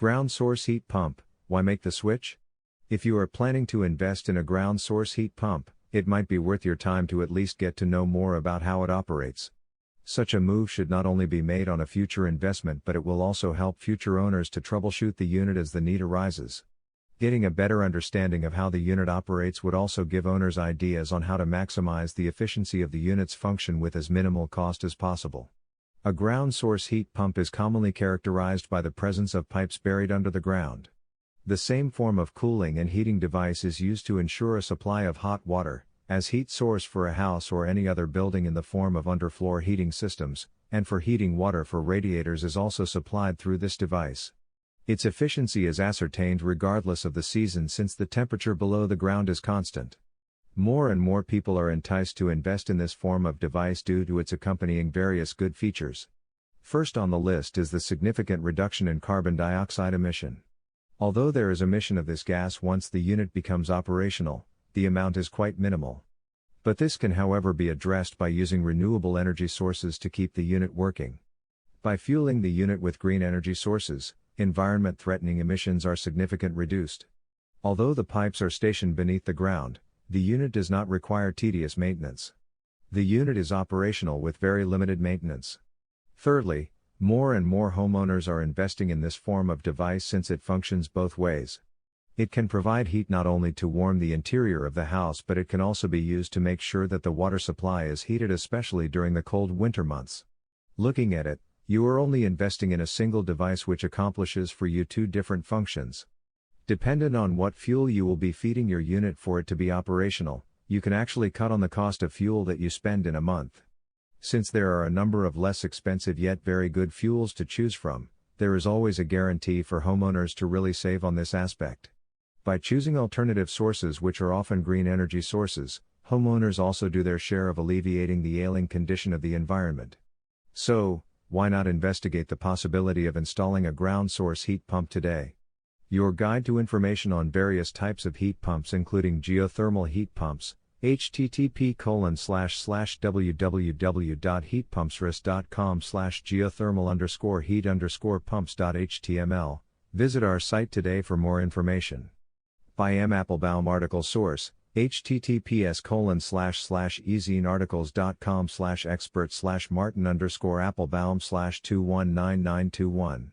Ground source heat pump, why make the switch? If you are planning to invest in a ground source heat pump, it might be worth your time to at least get to know more about how it operates. Such a move should not only be made on a future investment, but it will also help future owners to troubleshoot the unit as the need arises. Getting a better understanding of how the unit operates would also give owners ideas on how to maximize the efficiency of the unit's function with as minimal cost as possible. A ground source heat pump is commonly characterized by the presence of pipes buried under the ground. The same form of cooling and heating device is used to ensure a supply of hot water, as heat source for a house or any other building in the form of underfloor heating systems, and for heating water for radiators is also supplied through this device. Its efficiency is ascertained regardless of the season since the temperature below the ground is constant. More and more people are enticed to invest in this form of device due to its accompanying various good features. First on the list is the significant reduction in carbon dioxide emission. Although there is emission of this gas once the unit becomes operational, the amount is quite minimal. But this can however be addressed by using renewable energy sources to keep the unit working. By fueling the unit with green energy sources, environment-threatening emissions are significantly reduced. Although the pipes are stationed beneath the ground, the unit does not require tedious maintenance. The unit is operational with very limited maintenance. Thirdly, more and more homeowners are investing in this form of device since it functions both ways. It can provide heat not only to warm the interior of the house, but it can also be used to make sure that the water supply is heated, especially during the cold winter months. Looking at it, you are only investing in a single device which accomplishes for you two different functions. Dependent on what fuel you will be feeding your unit for it to be operational, you can actually cut on the cost of fuel that you spend in a month. Since there are a number of less expensive yet very good fuels to choose from, there is always a guarantee for homeowners to really save on this aspect. By choosing alternative sources which are often green energy sources, homeowners also do their share of alleviating the ailing condition of the environment. So, why not investigate the possibility of installing a ground source heat pump today? Your guide to information on various types of heat pumps including geothermal heat pumps, http://www.heatpumpsrest.com/geothermal_heat_pumps.html. Visit our site today for more information. By M. Applebaum article source, https://ezinearticles.com/expert/martin_applebaum/219921